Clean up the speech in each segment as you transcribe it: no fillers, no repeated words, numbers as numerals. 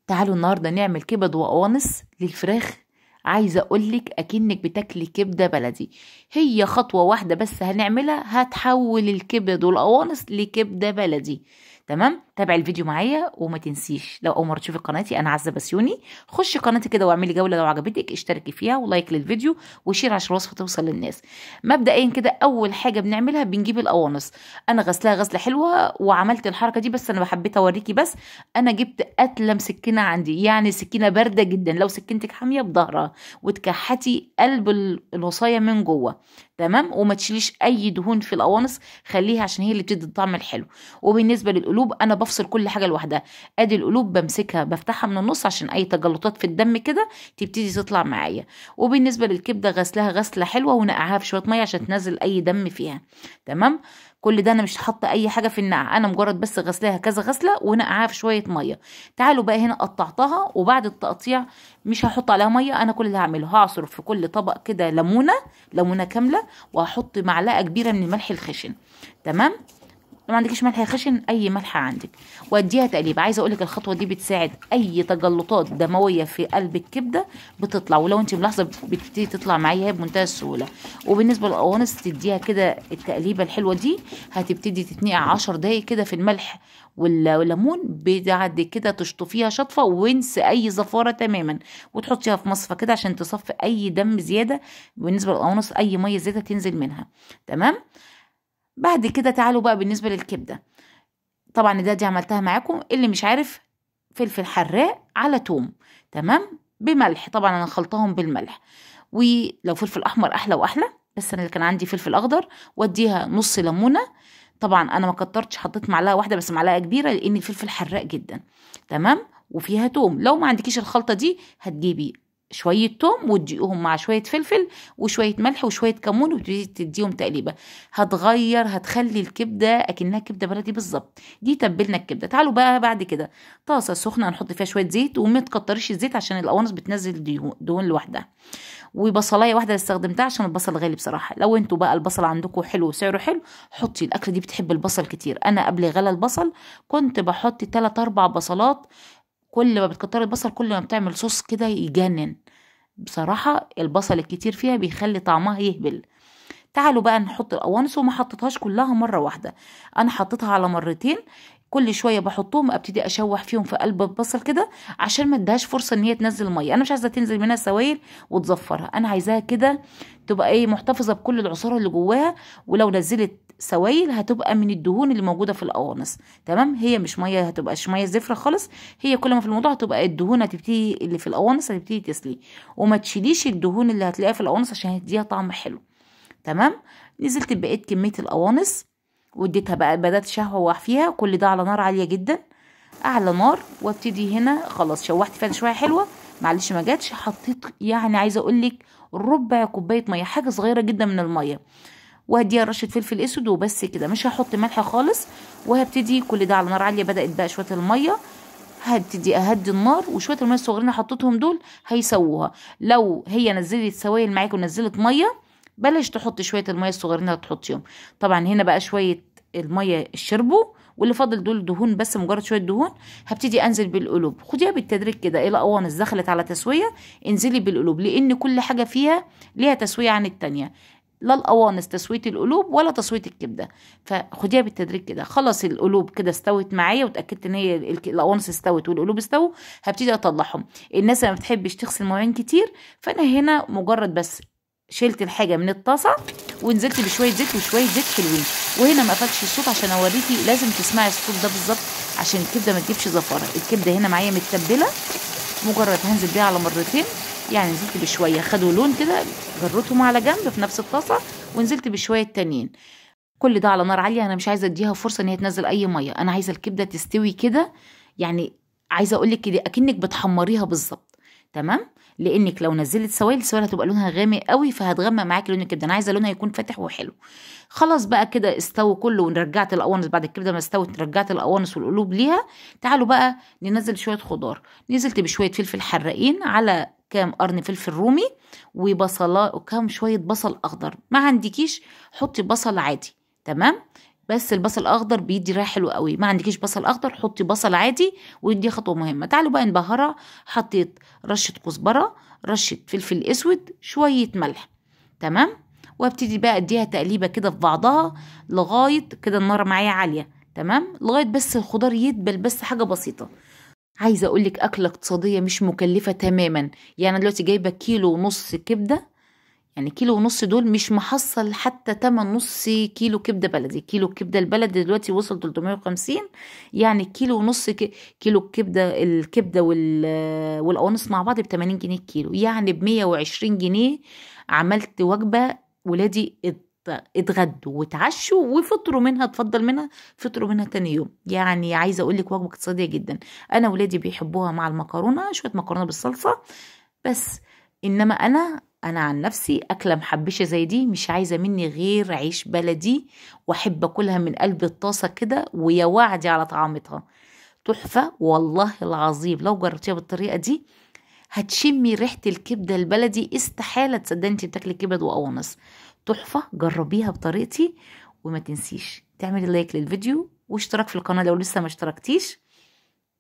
تعالوا النهارده نعمل كبد وقوانص للفراخ. عايزه اقولك اكنك بتاكلي كبده بلدي. هي خطوه واحده بس هنعملها هتحول الكبد والقوانص لكبده بلدي. تمام، تابع الفيديو معايا وما تنسيش لو اول مره تشوفي قناتي انا عزه بسيوني خشي قناتي كده واعملي جوله لو عجبتك، اشتركي فيها ولايك للفيديو وشير عشان الوصفه توصل للناس. مبدئيا كده اول حاجه بنعملها بنجيب القوانص. انا غسلاها غسله حلوه وعملت الحركه دي، بس انا حبيت اوريكي بس. انا جبت اتلم سكينه عندي، يعني سكينه بارده جدا، لو سكينتك حاميه بظهرها وتكحتي قلب الوصايه من جوه. تمام، وما تشيليش اي دهون في القوانص، خليها عشان هي اللي بتدي الطعم الحلو. وبالنسبه للقلوب انا بفصل كل حاجه لوحدها. ادي القلوب بمسكها بفتحها من النص عشان اي تجلطات في الدم كده تبتدي تطلع معايا. وبالنسبه للكبده غسلها غسله حلوه ونقعها في شويه ميه عشان تنزل اي دم فيها. تمام، كل ده انا مش حاطه اي حاجه في النقع، انا مجرد بس غسلاها كذا غسله ونقعها في شويه ميه. تعالوا بقى هنا قطعتها، وبعد التقطيع مش هحط عليها ميه. انا كل اللي هعمله هعصر في كل طبق كده ليمونه كامله، وهحط معلقه كبيره من الملح الخشن. تمام، لو ما عندكيش ملح خشن اي ملح عندك، واديها تقليب. عايزه اقول لك الخطوه دي بتساعد اي تجلطات دمويه في قلب الكبده بتطلع، ولو انت ملاحظه بتبتدي تطلع معايا بمنتهى السهوله. وبالنسبه للقوانص تديها كده التقليبه الحلوه دي، هتبتدي تتنقع 10 دقايق كده في الملح والليمون. بعد كده تشطفيها شطفه وانسي اي زفاره تماما، وتحطيها في مصفى كده عشان تصفي اي دم زياده. بالنسبه للقوانص اي ميه زياده تنزل منها. تمام، بعد كده تعالوا بقى بالنسبه للكبده. طبعا دي عملتها معاكم، اللي مش عارف فلفل حراق على توم. تمام، بملح، طبعا انا خلطهم بالملح، ولو فلفل احمر احلى واحلى، بس انا كان عندي فلفل اخضر. واديها نص ليمونه. طبعا انا ما كترتش، حطيت معلقه واحده بس معلقه كبيره لان الفلفل حراق جدا. تمام، وفيها توم. لو ما عندكيش الخلطه دي هتجيبي شويه توم وتدقيهم مع شويه فلفل وشويه ملح وشويه كمون وتبتدي تديهم تقليبه. هتخلي الكبده اكنها كبده بلدي بالظبط. دي تبلنا الكبده. تعالوا بقى بعد كده طاسه سخنه هنحط فيها شويه زيت، وما تكتريش الزيت عشان القوانص بتنزل دهون لوحدها. وبصلايه واحده اللي استخدمتها عشان البصل غالي بصراحه. لو انتوا بقى البصل عندكم حلو وسعره حلو حطي، الاكله دي بتحب البصل كتير. انا قبل غلا البصل كنت بحط 3 4 بصلات. كل ما بتكتري البصل كل ما بتعمل صوص كده يجنن بصراحه. البصل الكتير فيها بيخلي طعمها يهبل. تعالوا بقى نحط القوانص، وما حطيتهاش كلها مره واحده، انا حطيتها على مرتين. كل شويه بحطهم ابتدي اشوح فيهم في قلب البصل كده عشان ما اديهاش فرصه ان هي تنزل ميه. انا مش عايزه تنزل منها سوائل وتزفرها، انا عايزاها كده تبقى محتفظه بكل العصاره اللي جواها. ولو نزلت سوائل هتبقى من الدهون اللي موجوده في القوانص. تمام، هي مش ميه، هتبقاش ميه زفره خالص. هي كل ما في الموضوع هتبقى الدهون هتبتدي اللي في القوانص هتبتدي تسلي. وما تشيليش الدهون اللي هتلاقيها في القوانص عشان هتديها طعم حلو. تمام، نزلت بقيت كميه القوانص واديتها بقى، بدات اشوح فيها كل ده على نار عاليه جدا، اعلى نار. وابتدي هنا خلاص شوحت فيها شويه حلوه، معلش ما جاتش، حطيت يعني عايزه اقول لك ربع كوبايه ميه، حاجه صغيره جدا من الميه. وهديها رشه فلفل اسود وبس كده، مش هحط ملح خالص. وهبتدي كل ده على نار عاليه. بدات بقى شويه الميه، هبتدي اهدي النار، وشويه الميه الصغيرين اللي حطيتهم دول هيسووها. لو هي نزلت سوائل معاك ونزلت ميه بلاش تحطي شويه الميه الصغيرين اللي هتحطيهم. طبعا هنا بقى شويه الميه شربوا، واللي فاضل دول دهون بس، مجرد شويه دهون. هبتدي انزل بالقلوب، خديها بالتدريج كده الى قوانص دخلت على تسويه. انزلي بالقلوب لان كل حاجه فيها ليها تسويه عن التانيه، لا القوانص تسويه القلوب ولا تسويه الكبده. فخديها بالتدريج كده. خلاص القلوب كده استوت معايا واتاكدت ان هي القوانص استوت والقلوب استووا، هبتدي اطلعهم. الناس اللي ما بتحبش تغسل مواعين كتير، فانا هنا مجرد بس شلت الحاجه من الطاسه ونزلت بشويه زيت وشويه زيت حلوين. وهنا ما قفلتش الصوت عشان اوريكي، لازم تسمعي الصوت ده بالظبط عشان الكبده ما تجيبش زفاره. الكبده هنا معايا متبله، مجرد هنزل بيها على مرتين، يعني نزلت بشويه خدوا لون كده، جرتهم على جنب في نفس الطاسه ونزلت بشويه تانيين. كل ده على نار عاليه، انا مش عايزه اديها فرصه ان هي تنزل اي ميه، انا عايزه الكبده تستوي كده. يعني عايزه اقول لك كده اكنك بتحمريها بالظبط. تمام، لانك لو نزلت سوائل السوائل هتبقى لونها غامق قوي فهتغمق معاكي لون الكبده. انا عايزه لونها يكون فاتح وحلو. خلاص بقى كده استوى كله، ورجعت القوانص بعد الكبده ما استوت، رجعت القوانص والقلوب ليها. تعالوا بقى ننزل شويه خضار. نزلت بشويه فلفل حراقين على كام قرن فلفل رومي وبصله وكام شويه بصل اخضر. ما عندكيش حطي بصل عادي. تمام، بس البصل الاخضر بيدي ريحه حلوه قوي. ما عندكيش بصل اخضر حطي بصل عادي، ودي خطوه مهمه. تعالوا بقى نبهرها. حطيت رشه كزبره، رشه فلفل اسود، شويه ملح، تمام. وابتدي بقى اديها تقليبه كده في بعضها لغايه كده النار معايا عاليه، تمام، لغايه بس الخضار يدبل، بس حاجه بسيطه. عايزه اقول لك اكله اقتصاديه مش مكلفه تماما. يعني دلوقتي جايبه كيلو ونص كبده، يعني كيلو ونص دول مش محصل حتى تمن نص كيلو كبده بلدي. كيلو الكبده البلدي دلوقتي وصل 350. يعني كيلو ونص كيلو الكبده والقوانص مع بعض ب 80 جنيه الكيلو، يعني ب 120 جنيه. عملت وجبه، ولادي اتغدوا واتعشوا وفطروا منها، اتفضل منها، فطروا منها تاني يوم. يعني عايزه اقول لك وجبه اقتصاديه جدا. انا ولادي بيحبوها مع المكرونه، شويه مكرونه بالصلصه بس. انما انا عن نفسي اكله محبشه زي دي مش عايزه مني غير عيش بلدي، واحب اكلها من قلب الطاسه كده، ويا وعدي على طعمتها تحفه والله العظيم. لو جربتيها بالطريقه دي هتشمي ريحه الكبده البلدي، استحاله تصدقي انت بتاكلي كبد وقوانص. تحفه، جربيها بطريقتي. وما تنسيش تعملي لايك للفيديو واشتراك في القناه لو لسه ما اشتركتيش،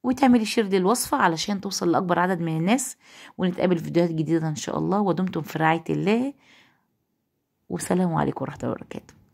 وتعملي شير للوصفة علشان توصل لأكبر عدد من الناس. ونتقابل في فيديوهات جديدة إن شاء الله. ودمتم في رعاية الله، والسلام عليكم ورحمة الله وبركاته.